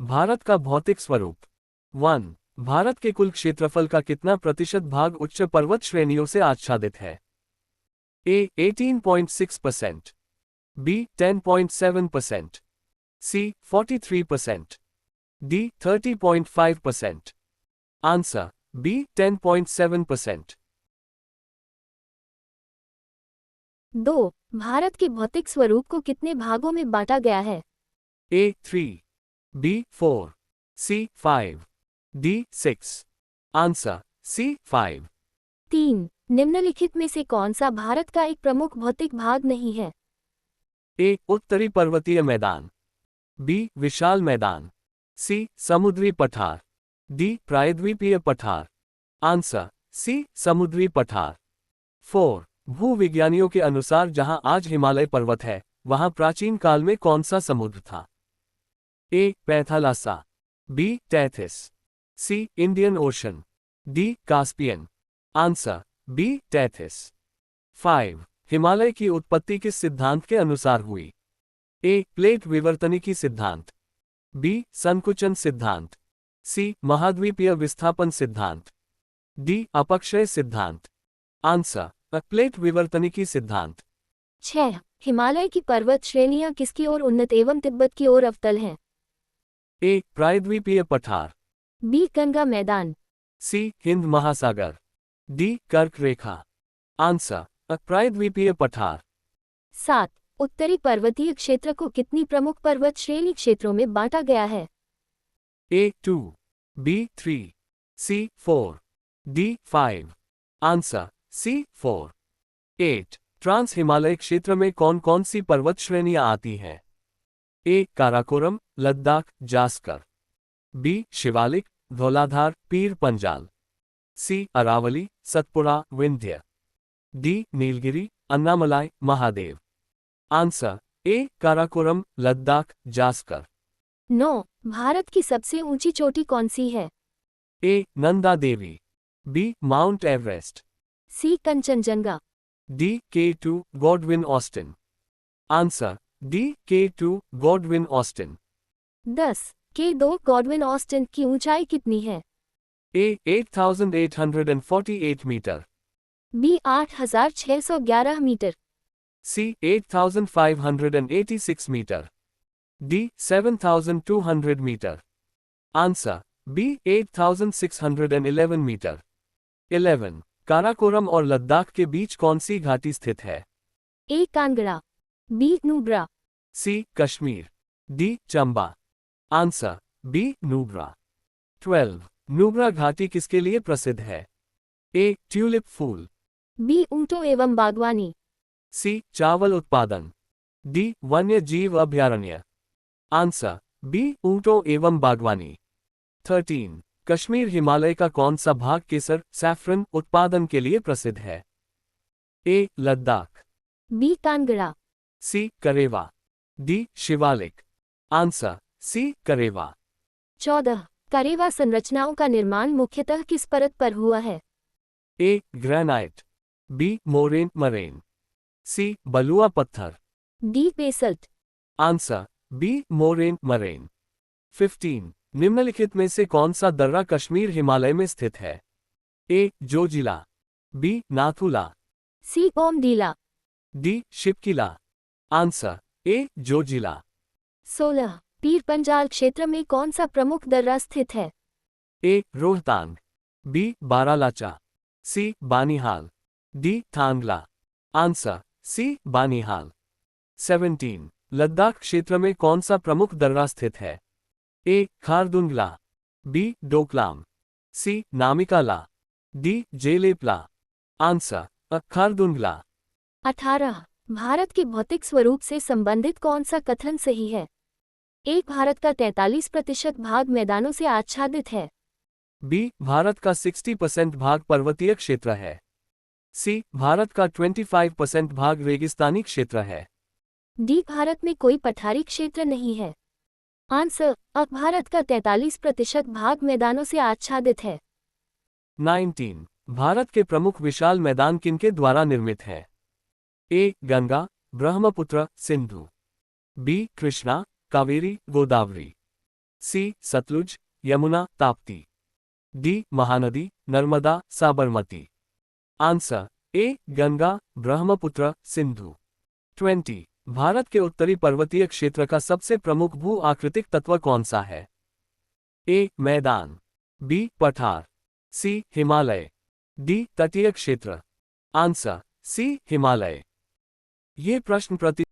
भारत का भौतिक स्वरूप। 1. भारत के कुल क्षेत्रफल का कितना प्रतिशत भाग उच्च पर्वत श्रेणियों से आच्छादित है? A. 18.6%, B. 10.7%, C. 43%, D. 30.5%. Answer B. 10.7%. 2. Bharat के भौतिक स्वरूप को कितने भागों में बांटा गया है? A. 3, B. 4, C. 5, D. 6. Answer C. 5. 3. निम्नलिखित में से कौन सा भारत का एक प्रमुख भौतिक भाग नहीं है? A. उत्तरी पर्वतीय मैदान, B. विशाल मैदान, C. समुद्री पठार, D. प्रायद्वीपीय पठार। Answer C. समुद्री पठार। 4. भूविज्ञानियों के अनुसार जहां आज हिमालय पर्वत है, वहां प्राचीन काल में कौन सा समुद्र था? A. पैथालासा, B. Tethys, C. Indian ocean, D. Caspian. Answer B. Tethys. 5. Himalaya की उत्पत्ति किस सिद्धांत के अनुसार हुई? A. प्लेट विवर्तनिकी सिद्धांत, B. संकुचन सिद्धांत, C. महाद्वीपीय विस्थापन सिद्धांत, D. अपक्षय सिद्धांत। आंसर प्लेट विवर्तनिकी सिद्धांत। 6. हिमालय की पर्वत श्रेणियां किसकी ओर उन्नत एवं तिब्बत की ओर अवतल हैं? A. प्रायद्वीपीय पठार, B. गंगा मैदान, C. हिंद महासागर, D. कर्क रेखा। आंसर प्रायद्वीपीय पठार। 7. उत्तरी पर्वतीय क्षेत्र को कितनी प्रमुख पर्वत श्रेणी क्षेत्रों में बांटा गया है? A. 2, B. 3, C. 4, D. 5। Answer C. 4। 8. Trans Himalaya क्षेत्र में कौन कौन सी पर्वत श्रेणियां आती हैं? A. Karakoram, Ladakh, Zanskar, B. Shivalik, Dhauladhar, Pir Panjal, C. Aravalli, Satpura, Vindhya, D. Nilgiri, Annamalai, Mahadev. Answer A. Karakoram, Ladakh, Zaskar. 9. Bharat की सबसे ऊंची चोटी कौन सी है? A. Nanda Devi, B. Mount Everest, C. Kanchenjunga, D. K2 Godwin Austen. Answer D. K2 Godwin Austen. 10. K2 Godwin Austen की ऊंचाई कितनी है? A. 8,848 metre, B. 8,611 metre, C. 8,586 metre, D. 7,200 metre. Answer B. 8,611 metre. 11. Karakoram और लद्दाख के बीच कौन सी घाटी स्थित है? A. Kangra, B. Nubra, C. Kashmir, D. Chamba. Answer B. Nubra. 12. Nubra घाटी किसके लिए प्रसिद्ध है? A. ट्यूलिप फूल, B. ऊंटों एवं बागवानी, C. चावल उत्पादन, D. वन्य जीव अभयारण्य। Answer B. ऊंटों एवं बागवानी। 13. कश्मीर हिमालय का कौन सा भाग केसर सैफरन उत्पादन के लिए प्रसिद्ध है? A. Ladakh, B. Kangra, C. करेवा, D. Shivalik. Answer C. करेवा। 14. करेवा संरचनाओं का निर्माण मुख्यतः किस परत पर हुआ है? A. Granite, B. Moraine, C. बलुआ पत्थर, D. Basalt. Answer B. Moraine. 15. निम्नलिखित में से कौन सा दर्रा कश्मीर हिमालय में स्थित है? A. Zoji La, B. Nathula, C. Bomdila, D. Shipki La. Answer A. Zoji La. 16. Pir Panjal क्षेत्र में कौन सा प्रमुख दर्रा स्थित है? A. Rohtang, B. Baralacha, C. Banihal, D. थांगला। Answer C. Banihal. 17. Ladakh क्षेत्र में कौन सा प्रमुख दर्रा स्थित है? A. Khardungla, B. Doklam, C. नामिकाला, D. Jelepla. Answer Khardungla. 18. Bharat के भौतिक स्वरूप से संबंधित कौन सा कथन सही है? एक भारत का 43% भाग मैदानों से आच्छादित है, B. भारत का 60% भाग पर्वतीय क्षेत्र है, C. भारत का 25% भाग रेगिस्तानी क्षेत्र है, D. भारत में कोई पठारी क्षेत्र नहीं है। आंसर भारत का 43% भाग मैदानों से आच्छादित है। 19. भारत के प्रमुख विशाल मैदान किनके द्वारा निर्मित हैं? A. Ganga, Brahmaputra, Sindhu, B. Krishna, Kaveri, Godavari, C Satluj, Yamuna, Tapti. D Mahanadi, Narmada, Sabarmati. Answer A Ganga, Brahmaputra, Sindhu. 20 Bharat के उत्तरी पर्वतीय क्षेत्र का सबसे प्रमुख भू आकृतिक तत्व कौन सा है? ए मैदान, बी पठार, सी हिमालय, डी तटीय क्षेत्र। Answer C Himalaya. ये प्रश्न प्रति